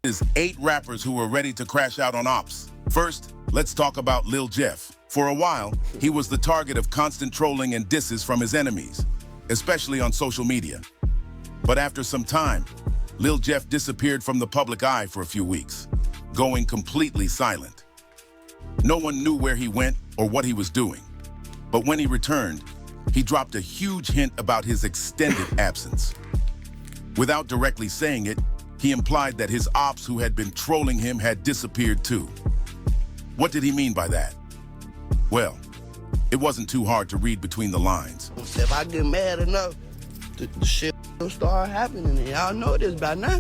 is 8 rappers who were ready to crash out on Opps. First, let's talk about Lil Jeff. For a while, he was the target of constant trolling and disses from his enemies, especially on social media. But after some time, Lil Jeff disappeared from the public eye for a few weeks, going completely silent. No one knew where he went or what he was doing. But when he returned, he dropped a huge hint about his extended absence. Without directly saying it, he implied that his ops who had been trolling him had disappeared too. What did he mean by that? Well, it wasn't too hard to read between the lines. If I get mad enough, the shit will start happening, and y'all know this by now.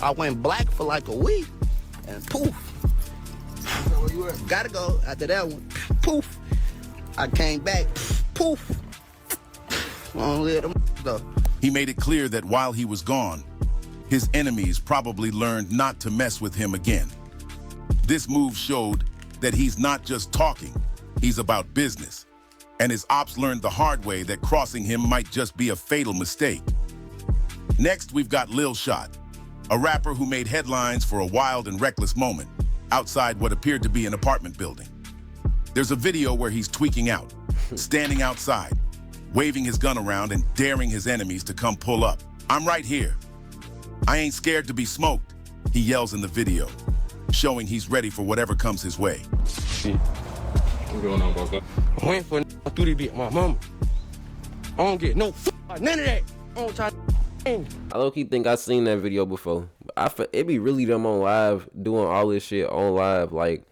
I went black for like a week, and poof. So where you at? Gotta go. After that one, poof. I came back, poof. Won't let them go. He made it clear that while he was gone, his enemies probably learned not to mess with him again. This move showed that he's not just talking, he's about business. And his ops learned the hard way that crossing him might just be a fatal mistake. Next, we've got Lil Shot, a rapper who made headlines for a wild and reckless moment outside what appeared to be an apartment building. There's a video where he's tweaking out, standing outside, waving his gun around and daring his enemies to come pull up. "I'm right here. I ain't scared to be smoked," he yells in the video, showing he's ready for whatever comes his way. What's going on, boss? I went for through the beat my mama. I don't get no none of that. I don't try. I low-key think I seen that video before. It be really them on live doing all this shit on live. Like,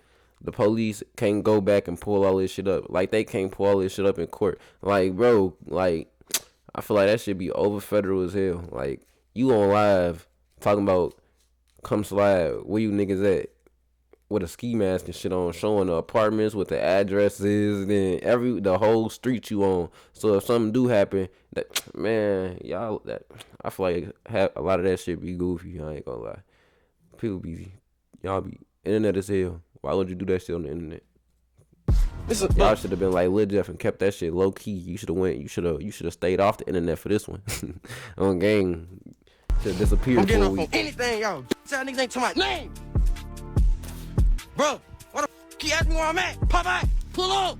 the police can't go back and pull all this shit up. Like, they can't pull all this shit up in court. Like, bro, like, I feel like that shit be over federal as hell. Like, you on live talking about come slide, where you niggas at? With a ski mask and shit on, showing the apartments with the addresses and then the whole street you on. So if something do happen, that man, y'all, that I feel like a lot of that shit be goofy. I ain't gonna lie. Y'all be internet as hell. Why would you do that shit on the internet? Y'all should have been like Lil Jeff and kept that shit low key. You should have went. You should have stayed off the internet for this one. On gang, should have disappeared. I'm getting off on anything, y'all. Tell niggas ain't to my name. Bro, why the f*** you ask me where I'm at? Pop out, pull up,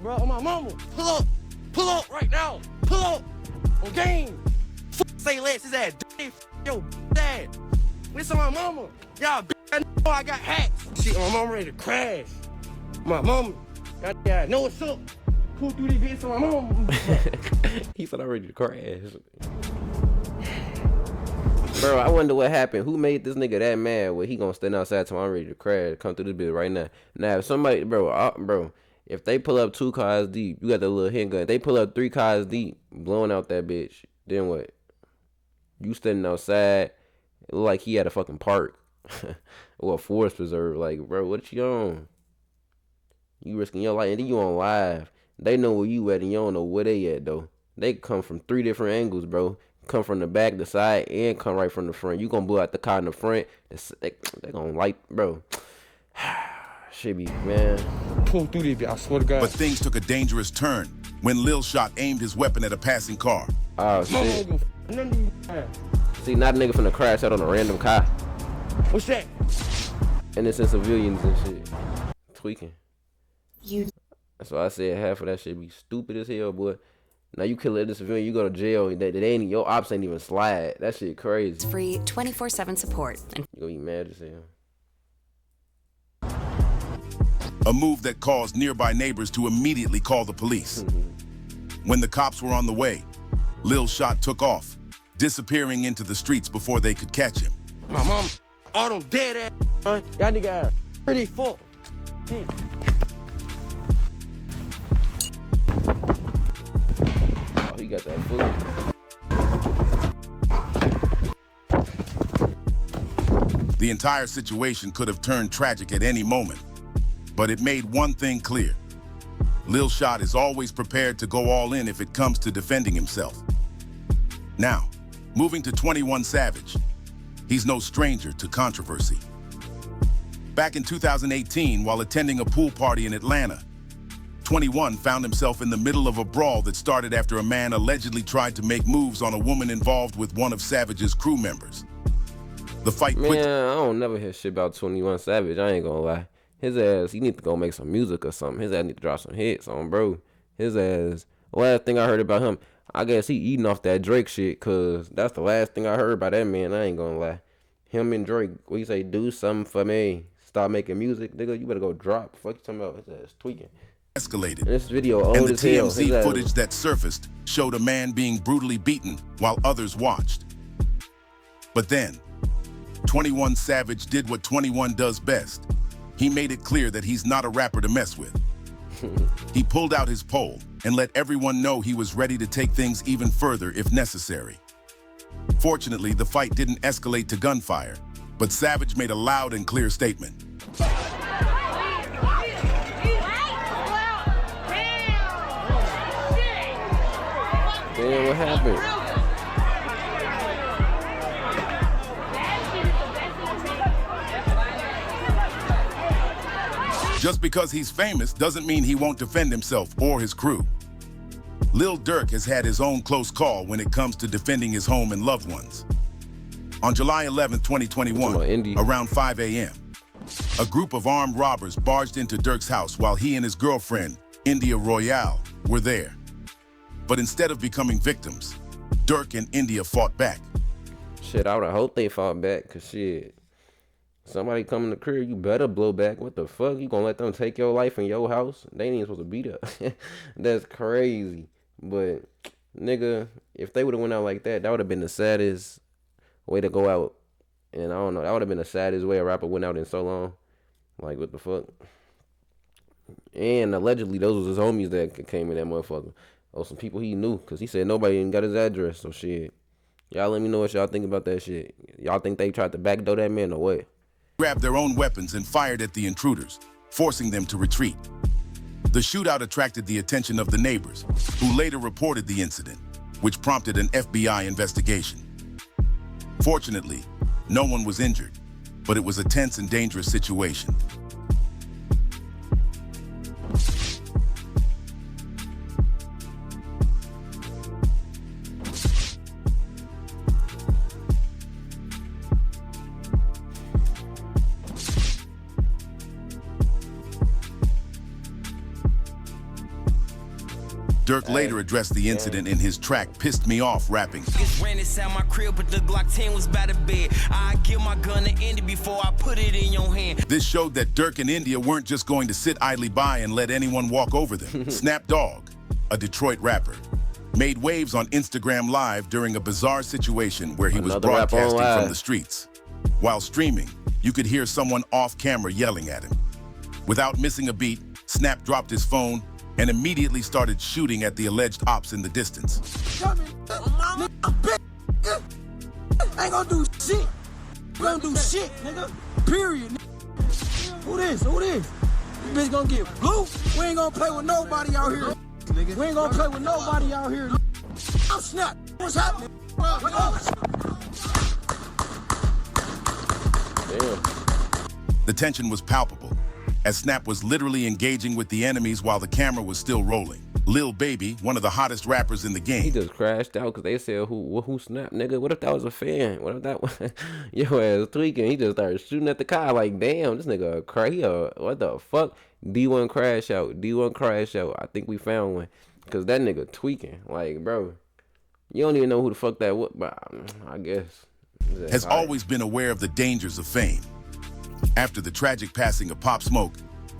bro, on my mama, pull up right now, pull up, on game. Say less, his ass, yo, dad. Listen on my mama, y'all, I know I got hacks. Shit, my mama ready to crash. My mama, I know what's up. Pull through these bitches on my mama. He said I'm ready to crash. Bro, I wonder what happened. Who made this nigga that mad where he gonna stand outside till I'm ready to crash, come through this bitch right now? Now, if somebody, bro, if they pull up 2 cars deep, you got that little handgun. If they pull up 3 cars deep, blowing out that bitch, then what? You standing outside, it look like he at a fucking park or a forest preserve. Like, bro, what you on? You risking your life, and then you on live. They know where you at, and you don't know where they at, though. They come from 3 different angles, bro. Come from the back, the side, and come right from the front. You gonna blow out the car in the front. They gonna light, bro. Shit be, man. Pull through this bitch, I swear to God. But things took a dangerous turn when Lil Shot aimed his weapon at a passing car. Oh, shit. See, not a nigga finna crash out on a random car. What's that? Innocent civilians and shit. Tweaking. That's why I said half of that shit be stupid as hell, boy. Now you kill a civilian, you go to jail. Your ops ain't even slide. That shit crazy. It's free 24/7 support. You gonna be mad as hell. A move that caused nearby neighbors to immediately call the police. When the cops were on the way, Lil Shot took off, disappearing into the streets before they could catch him. My mom, all them dead ass, y'all nigga are pretty full. Oh, he got that food. The entire situation could have turned tragic at any moment, but it made one thing clear. Lil Shot is always prepared to go all in if it comes to defending himself. Now, moving to 21 Savage, he's no stranger to controversy. Back in 2018, while attending a pool party in Atlanta, 21 found himself in the middle of a brawl that started after a man allegedly tried to make moves on a woman involved with one of Savage's crew members. The fight Man, quickly. I don't never hear shit about 21 Savage. I ain't gonna lie. His ass, he need to go make some music or something. His ass need to drop some hits on, bro. His ass. Last thing I heard about him, I guess he eating off that Drake shit, cause that's the last thing I heard about that man. I ain't gonna lie. Him and Drake, what you say? Do something for me. Start making music, nigga. You better go drop. Fuck you talking about? His ass tweaking. Escalated. And this video old And the as hell. TMZ His ass- footage that surfaced showed a man being brutally beaten while others watched. But then, 21 Savage did what 21 does best. He made it clear that he's not a rapper to mess with. He pulled out his pole and let everyone know he was ready to take things even further if necessary. Fortunately, the fight didn't escalate to gunfire, but Savage made a loud and clear statement. Damn, what happened? Just because he's famous doesn't mean he won't defend himself or his crew. Lil Durk has had his own close call when it comes to defending his home and loved ones. On July 11, 2021, around 5 a.m., a group of armed robbers barged into Durk's house while he and his girlfriend, India Royale, were there. But instead of becoming victims, Durk and India fought back. Shit, I would hope they fought back, cause shit, somebody come in the crib, you better blow back. What the fuck? You gonna let them take your life in your house? They ain't even supposed to beat up. That's crazy. But nigga, if they would have went out like that, that would have been the saddest way to go out. And I don't know, that would have been the saddest way a rapper went out in so long. Like, what the fuck? And allegedly, those was his homies that came in that motherfucker. Or some people he knew, because he said nobody even got his address. So shit, y'all let me know what y'all think about that shit. Y'all think they tried to backdoor that man or what? Grabbed their own weapons and fired at the intruders, forcing them to retreat. The shootout attracted the attention of the neighbors, who later reported the incident, which prompted an FBI investigation. Fortunately, no one was injured, but it was a tense and dangerous situation. Durk later addressed the incident in his track Pissed Me Off, rapping. Ran inside my crib, but the Glock 10 was by the bed. I give my gun to Indy before I put it in your hand. This showed that Durk and India weren't just going to sit idly by and let anyone walk over them. Snap Dogg, a Detroit rapper, made waves on Instagram Live during a bizarre situation where he was broadcasting from the streets. While streaming, you could hear someone off camera yelling at him. Without missing a beat, Snap dropped his phone and immediately started shooting at the alleged Opps in the distance. I ain't gonna do shit. We gonna do shit, nigga. Period. Who this? Who this? This bitch gonna get blue. We ain't gonna play with nobody out here. We ain't gonna play with nobody out here. I'm Snap. What's happening? Damn. The tension was palpable, as Snap was literally engaging with the enemies while the camera was still rolling. Lil Baby, one of the hottest rappers in the game. He just crashed out because they said who snapped, nigga. What if that was a fan? What if that was your ass tweaking? He just started shooting at the car like, damn, this nigga crazy. What the fuck? D1 crash out. D1 crash out. I think we found one. Because that nigga tweaking. Like, bro, you don't even know who the fuck that was, but I guess. Has always been aware of the dangers of fame. After the tragic passing of Pop Smoke,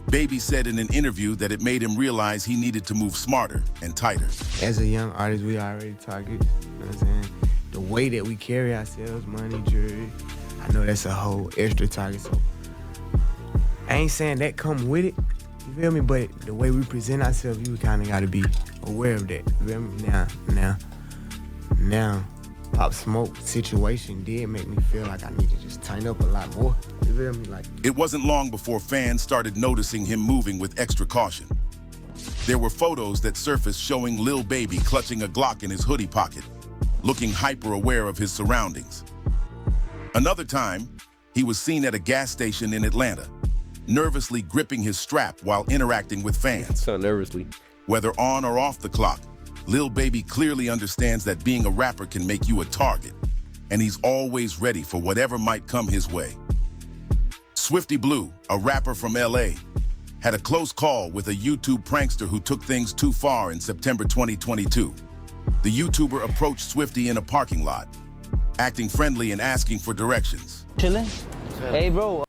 Baby said in an interview that it made him realize he needed to move smarter and tighter. As a young artist, we already target, you know what I'm saying? The way that we carry ourselves, money, jewelry, I know that's a whole extra target, so I ain't saying that come with it, you feel me? But the way we present ourselves, you kind of got to be aware of that, you feel me? Now, Pop Smoke situation did make me feel like I need to just tighten up a lot more. You feel me? Like, it wasn't long before fans started noticing him moving with extra caution. There were photos that surfaced showing Lil Baby clutching a Glock in his hoodie pocket, looking hyper aware of his surroundings. Another time, he was seen at a gas station in Atlanta, nervously gripping his strap while interacting with fans. So nervously. Whether on or off the clock, Lil Baby clearly understands that being a rapper can make you a target. and he's always ready for whatever might come his way. Swifty Blue, a rapper from LA, had a close call with a YouTube prankster who took things too far in September 2022. The YouTuber approached Swifty in a parking lot, acting friendly and asking for directions. Chillin'? Hey, bro.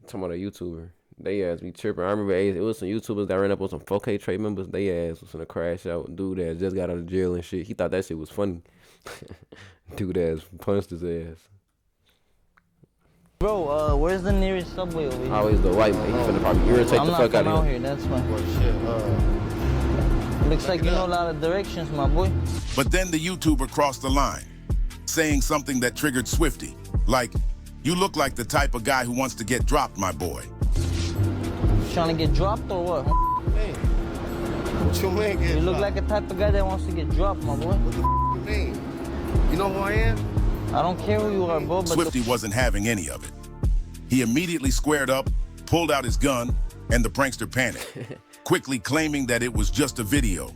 Talking about a YouTuber. They ass be tripping. I remember it was some YouTubers that ran up on some 4K trade members. They ass was gonna crash out. Dude that just got out of jail and shit. He thought that shit was funny. Dude ass punched his ass. Bro, where's the nearest subway over here? Always the white man. He finna probably irritate the fuck out of him. That's why. Looks like you know a lot of directions, my boy. But then the YouTuber crossed the line, saying something that triggered Swifty, like, "You look like the type of guy who wants to get dropped, my boy." Trying to get dropped or what? Hey, what you mean? You look like a type of guy that wants to get dropped, my boy. What the you mean? You know who I am? I don't care who you are, bro, but Swifty wasn't having any of it. He immediately squared up, pulled out his gun, and the prankster panicked, quickly claiming that it was just a video.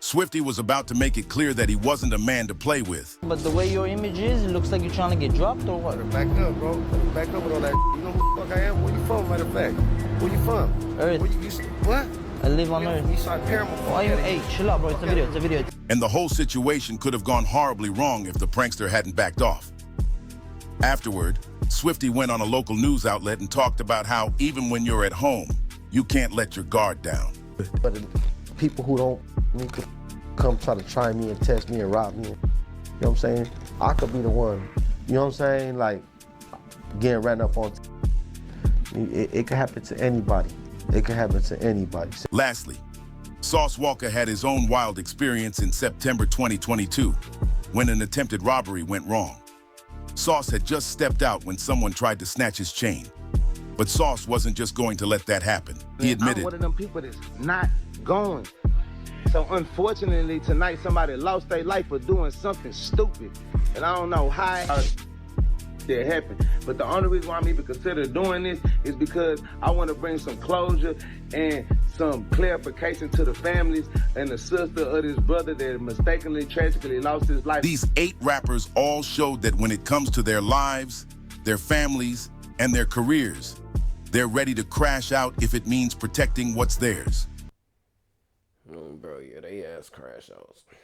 Swifty was about to make it clear that he wasn't a man to play with. But the way your image is, it looks like you're trying to get dropped or what? Back up, bro. Back up with all that. You know who the fuck I am? Where you from, matter of fact? Where you from? Earth. What? I live on Earth. Eastside Paramount. Why you? Hey, chill out, bro. It's a video. It's a video. And the whole situation could have gone horribly wrong if the prankster hadn't backed off. Afterward, Swifty went on a local news outlet and talked about how even when you're at home, you can't let your guard down. But the people who don't need to come try to try me and test me and rob me, you know what I'm saying? I could be the one, you know what I'm saying? Like, getting ran up on. It could happen to anybody. It could happen to anybody. Lastly, Sauce Walker had his own wild experience in September 2022 when an attempted robbery went wrong. Sauce had just stepped out when someone tried to snatch his chain. But Sauce wasn't just going to let that happen. He admitted, I'm one of them people that's not going. So unfortunately tonight somebody lost their life for doing something stupid. And I don't know how it happened. But the only reason why I'm even considering doing this is because I want to bring some closure and some clarification to the families and the sister of this brother that mistakenly, tragically lost his life. These 8 rappers all showed that when it comes to their lives, their families, and their careers, they're ready to crash out if it means protecting what's theirs. Bro, yeah, they ass crash outs.